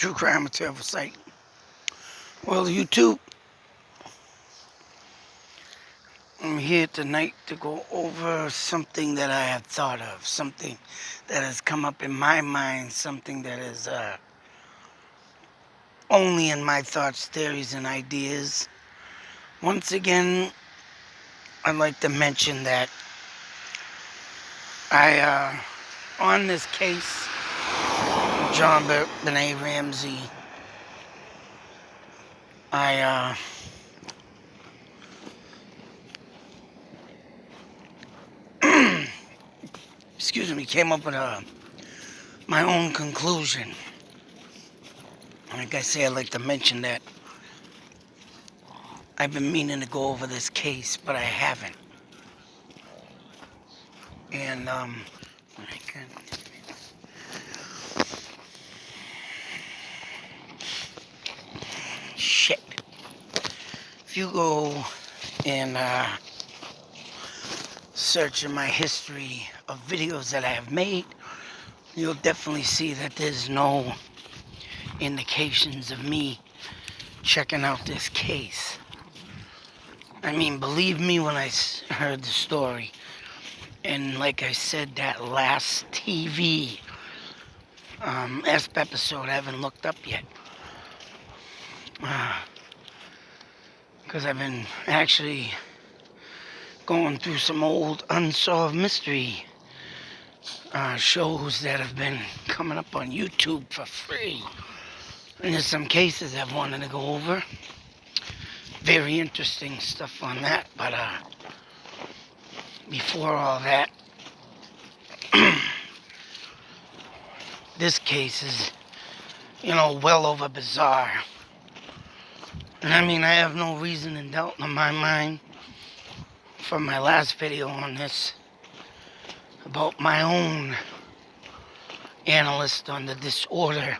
True crime, a terrible sight. Well, YouTube, I'm here tonight to go over something that I have thought of, something that has come up in my mind, something that is only in my thoughts, theories, and ideas. Once again, I'd like to mention that on this case, Jonbenet Ramsey, I came up with my own conclusion. Like I say, I'd like to mention that I've been meaning to go over this case, but I haven't. And, shit. If you go and search in my history of videos that I have made, you'll definitely see that there's no indications of me checking out this case. I mean, believe me when I heard the story. And like I said, that last TV episode I haven't looked up yet. Because I've been actually going through some old unsolved mystery shows that have been coming up on YouTube for free. And there's some cases I've wanted to go over. Very interesting stuff on that. But before all that, this case is, well over bizarre. And I mean, I have no reason in doubt in my mind from my last video on this about my own analyst on the disorder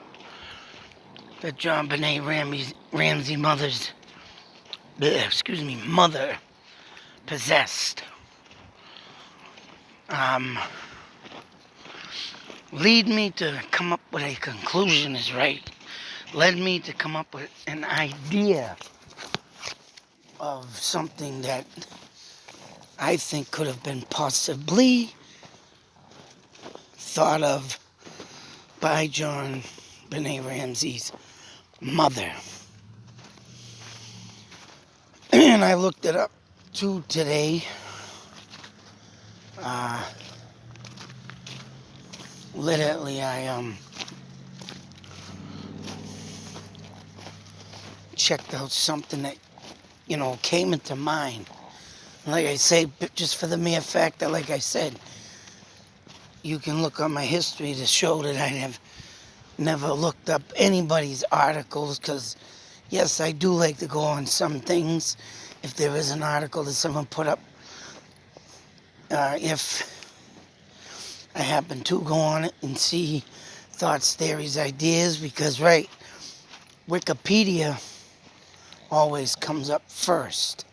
that Jonbenet Ramsey mother possessed. Lead me to come up with a conclusion is right. Led me to come up with an idea of something that I think could have been possibly thought of by Jonbenet Ramsey's mother. And I looked it up too today. Literally, I checked out something that, came into mind. Like I say, just for the mere fact that, like I said, you can look on my history to show that I have never looked up anybody's articles, because, yes, I do like to go on some things. If there is an article that someone put up, if I happen to go on it and see thoughts, theories, ideas, because, right, Wikipedia always comes up first.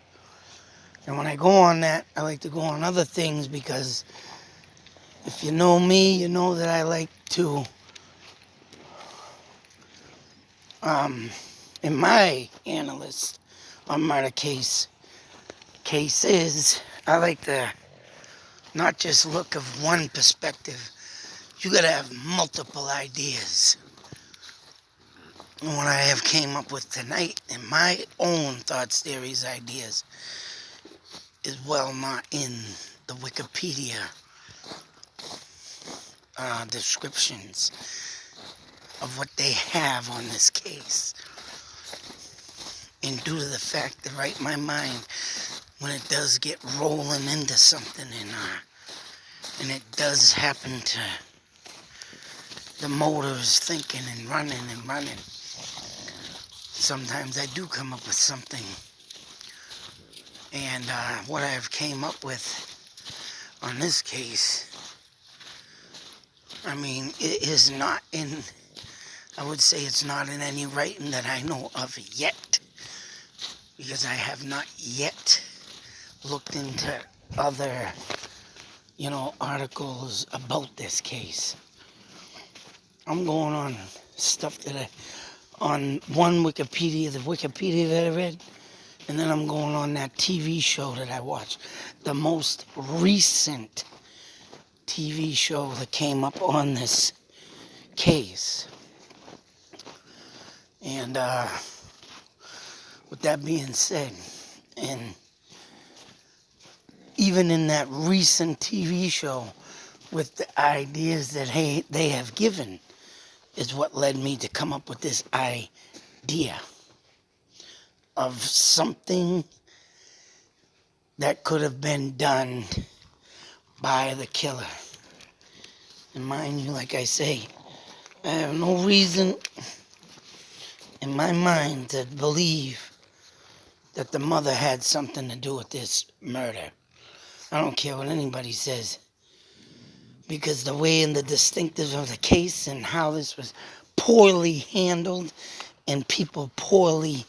And when I go on that, I like to go on other things, because if you know me, you know that I like to, in my analyst on murder cases, I like to not just look of one perspective. You gotta have multiple ideas. And what I have came up with tonight in my own thoughts, theories, ideas is well not in the Wikipedia descriptions of what they have on this case. And due to the fact that, right, my mind, when it does get rolling into something and it does happen to, the motor is thinking and running, sometimes I do come up with something. And what I've came up with on this case, I mean, it is not in, I would say it's not in any writing that I know of yet, because I have not yet looked into other, articles about this case. I'm going on stuff on one Wikipedia, the Wikipedia that I read, and then I'm going on that TV show that I watched, the most recent TV show that came up on this case. And with that being said, and even in that recent TV show, with the ideas that they have given, is what led me to come up with this idea of something that could have been done by the killer. And mind you, like I say, I have no reason in my mind to believe that the mother had something to do with this murder. I don't care what anybody says, because the way and the distinctives of the case and how this was poorly handled and people poorly,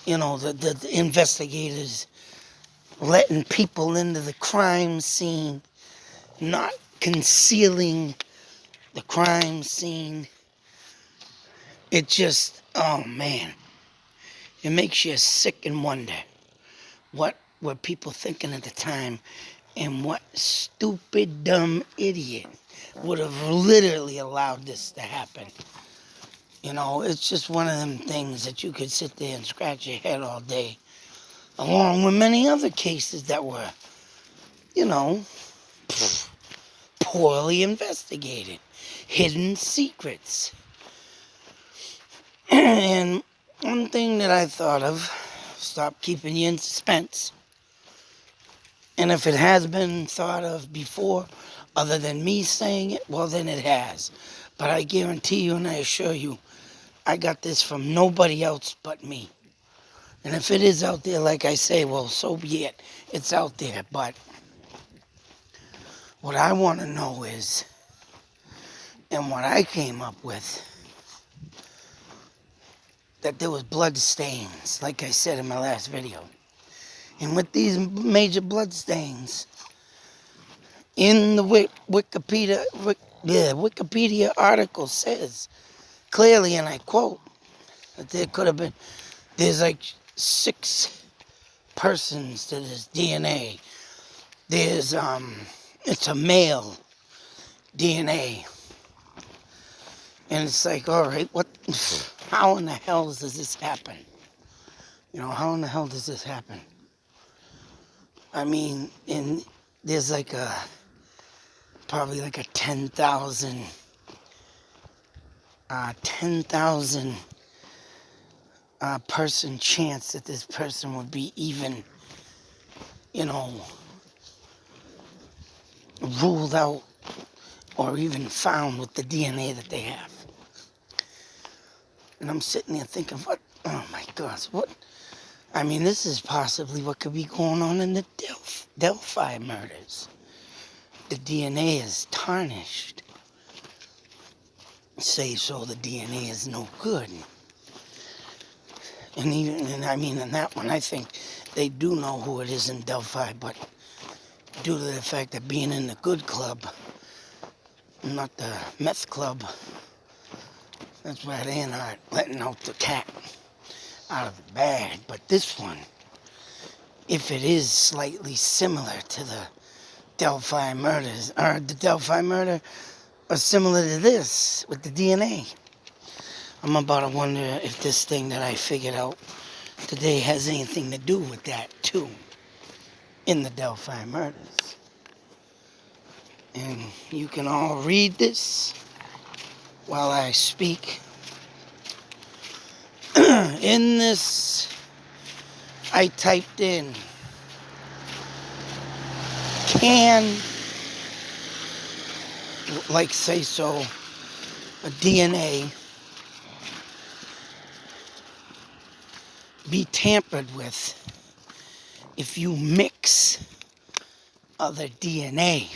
the investigators letting people into the crime scene, not concealing the crime scene. It just, oh man, it makes you sick and wonder what were people thinking at the time, and what stupid, dumb idiot would have literally allowed this to happen. It's just one of them things that you could sit there and scratch your head all day, along with many other cases that were, poorly investigated, hidden secrets. And one thing that I thought of, stop keeping you in suspense. And if it has been thought of before, other than me saying it, well, then it has. But I guarantee you and I assure you, I got this from nobody else but me. And if it is out there, like I say, well, so be it. It's out there. But what I want to know is, and what I came up with, that there was blood stains, like I said in my last video. And with these major blood stains, in the Wikipedia article says clearly, and I quote, that there could have been, there's like 6 persons to this DNA. There's, it's a male DNA. And it's like, all right, how in the hell does this happen? How in the hell does this happen? I mean, there's like probably like a 10,000 person chance that this person would be even, ruled out or even found with the DNA that they have. And I'm sitting there thinking, oh my gosh, what? I mean, this is possibly what could be going on in the Delphi murders. The DNA is tarnished. Say so the DNA is no good. And I mean, in that one, I think they do know who it is in Delphi, but due to the fact that being in the good club, not the meth club, that's why they aren't letting out the cat out of the bag. But this one, if it is slightly similar to the Delphi murders, or the Delphi murder, or similar to this with the DNA, I'm about to wonder if this thing that I figured out today has anything to do with that too, in the Delphi murders. And you can all read this while I speak. In this, I typed in, can, like say so, a DNA be tampered with if you mix other DNA?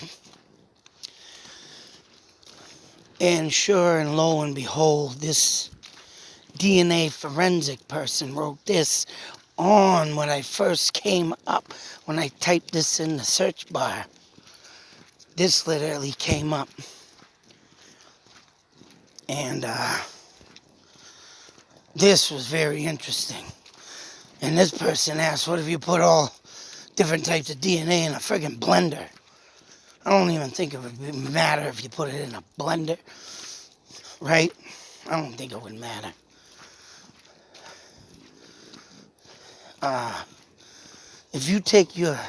And sure and lo and behold, this DNA forensic person wrote this on when I first came up, when I typed this in the search bar. This literally came up. And this was very interesting. And this person asked, what if you put all different types of DNA in a friggin' blender? I don't even think it would matter if you put it in a blender, right? I don't think it would matter. If you take your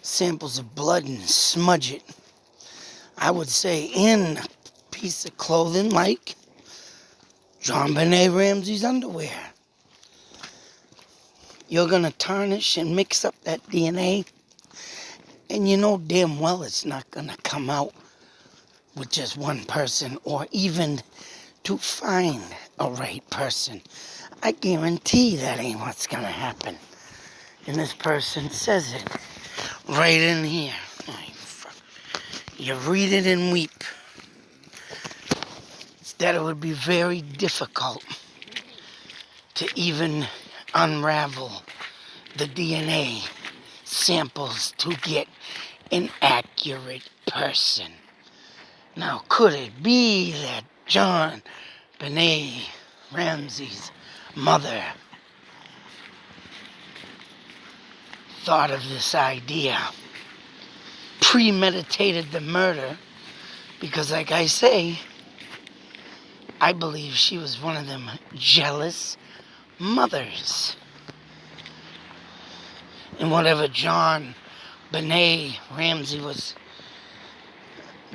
samples of blood and smudge it, I would say in a piece of clothing like Jonbenet Ramsey's underwear, you're going to tarnish and mix up that DNA, and you know damn well it's not going to come out with just one person, or even to find a right person. I guarantee that ain't what's going to happen. And this person says it right in here. You read it and weep. That it would be very difficult to even unravel the DNA samples to get an accurate person. Now, could it be that Jonbenet Ramsey's mother thought of this idea, premeditated the murder, because like I say, I believe she was one of them jealous mothers. And whatever Jonbenet Ramsey was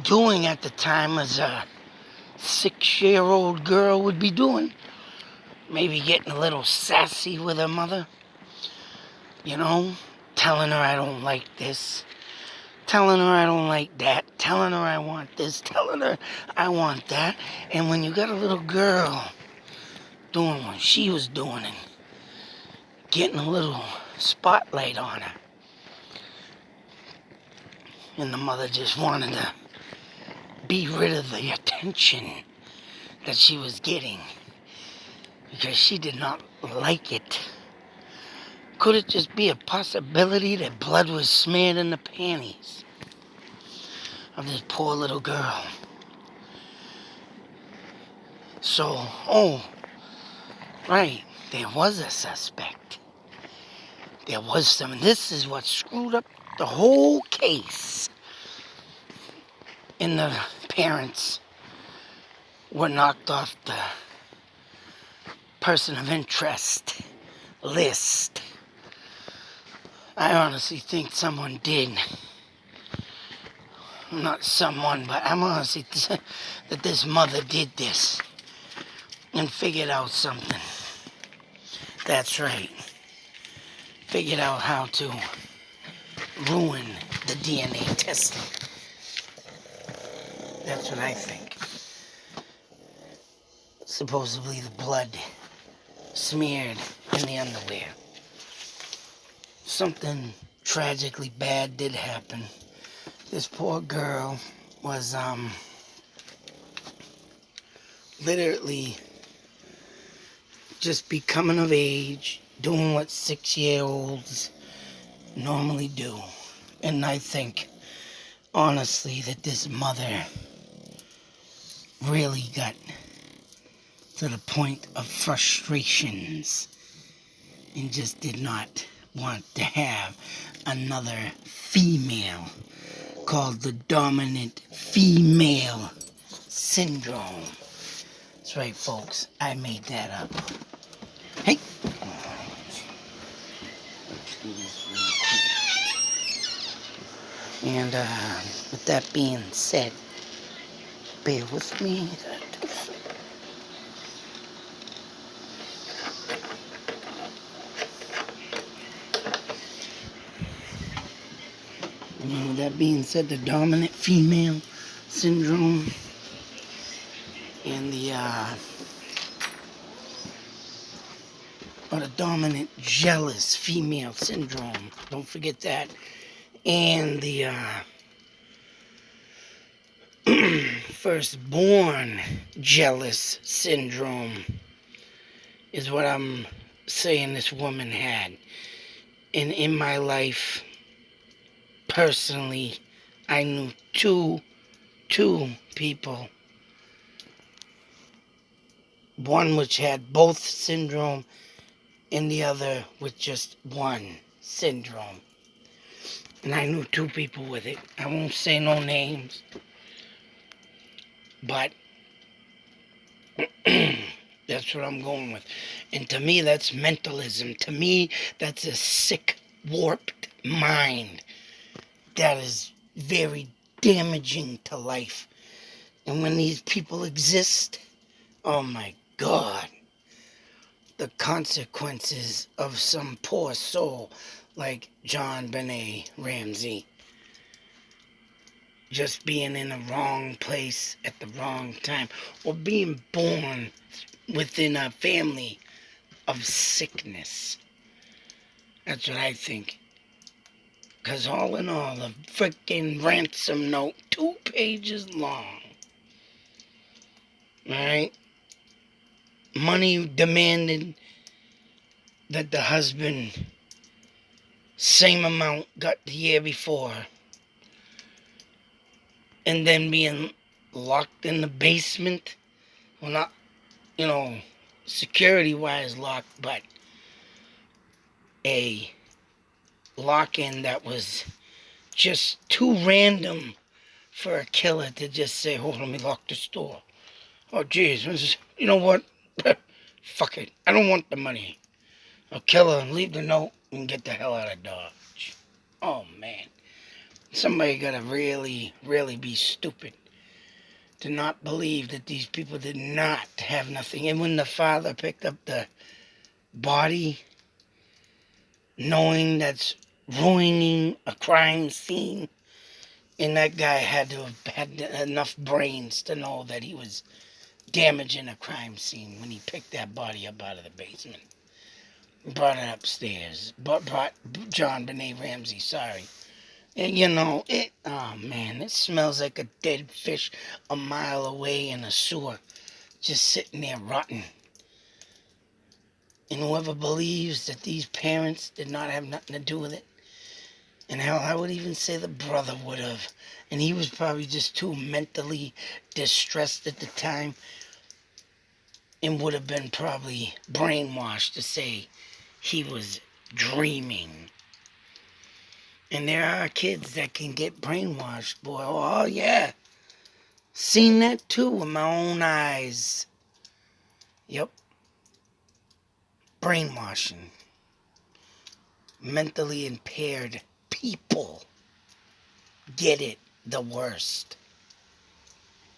doing at the time as a 6-year-old girl would be doing, maybe getting a little sassy with her mother, you know, telling her I don't like this, telling her I don't like that, telling her I want this, telling her I want that. And when you got a little girl doing what she was doing and getting a little spotlight on her, and the mother just wanted to be rid of the attention that she was getting because she did not like it. Could it just be a possibility that blood was smeared in the panties of this poor little girl? So, right, there was a suspect. There was some. This is what screwed up the whole case. And the parents were knocked off the person of interest list. I honestly think someone did. Not someone, but I'm honestly that this mother did this and figured out something. That's right. Figured out how to ruin the DNA testing. That's what I think. Supposedly the blood smeared in the underwear. Something tragically bad did happen. This poor girl was literally just becoming of age, doing what 6-year-olds normally do. And I think, honestly, that this mother really got to the point of frustrations and just did not want to have another female, called the dominant female syndrome. That's right, folks. I made that up. Hey. And with that being said, bear with me. And with that being said, the dominant female syndrome and the dominant jealous female syndrome. Don't forget that. And the firstborn jealous syndrome is what I'm saying this woman had. And in my life, personally, I knew two people one which had both syndrome and the other with just one syndrome. And I knew two people with it. I won't say no names, but that's what I'm going with. And to me, that's mentalism. To me, that's a sick, warped mind that is very damaging to life. And when these people exist, oh my God, the consequences of some poor soul like Jonbenet Ramsey just being in the wrong place at the wrong time, or being born within a family of sickness. That's what I think. Because all in all, the freaking ransom note, 2 pages long. Alright? Money demanded that the husband, same amount, got the year before. And then being locked in the basement. Well, not, security-wise locked, but a lock-in that was just too random for a killer to just say, "Oh, let me lock this door." Oh, geez, you know what? Fuck it. I don't want the money. I'll kill her and leave the note and get the hell out of Dodge. Oh, man. Somebody gotta really, really be stupid to not believe that these people did not have nothing. And when the father picked up the body, knowing that's ruining a crime scene, and that guy had to have had enough brains to know that he was damaging a crime scene when he picked that body up out of the basement. Brought it upstairs. Brought Jonbenet Ramsey, sorry. And oh man, it smells like a dead fish a mile away in a sewer, just sitting there rotting. And whoever believes that these parents did not have nothing to do with it, and hell, I would even say the brother would have, and he was probably just too mentally distressed at the time, and would have been probably brainwashed to say he was dreaming. And there are kids that can get brainwashed, boy. Oh, yeah. Seen that too with my own eyes. Yep. Brainwashing. Mentally impaired people get it the worst.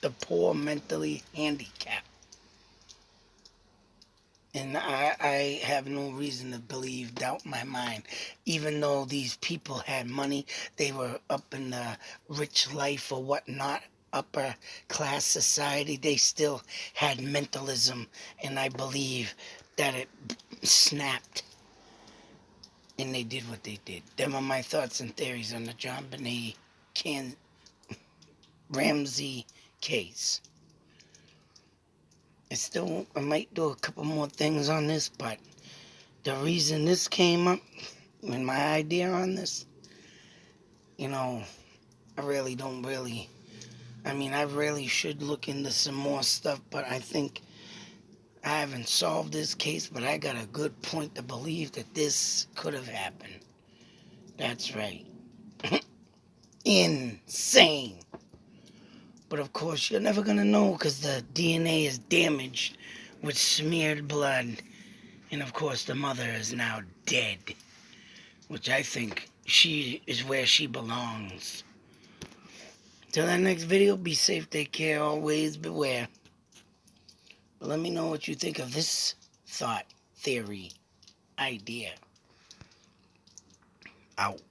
The poor mentally handicapped. And I have no reason to believe, doubt my mind. Even though these people had money, they were up in the rich life or whatnot, upper class society, they still had mentalism. And I believe that it snapped. And they did what they did. Them are my thoughts and theories on the Jonbenet Ramsey case. I might do a couple more things on this, but the reason this came up, and my idea on this, I really I really should look into some more stuff, but I think I haven't solved this case, but I got a good point to believe that this could have happened. That's right. Insane. But of course, you're never going to know because the DNA is damaged with smeared blood. And of course, the mother is now dead, which I think she is where she belongs. Till that next video, be safe, take care, always beware. But let me know what you think of this thought, theory, idea. Out.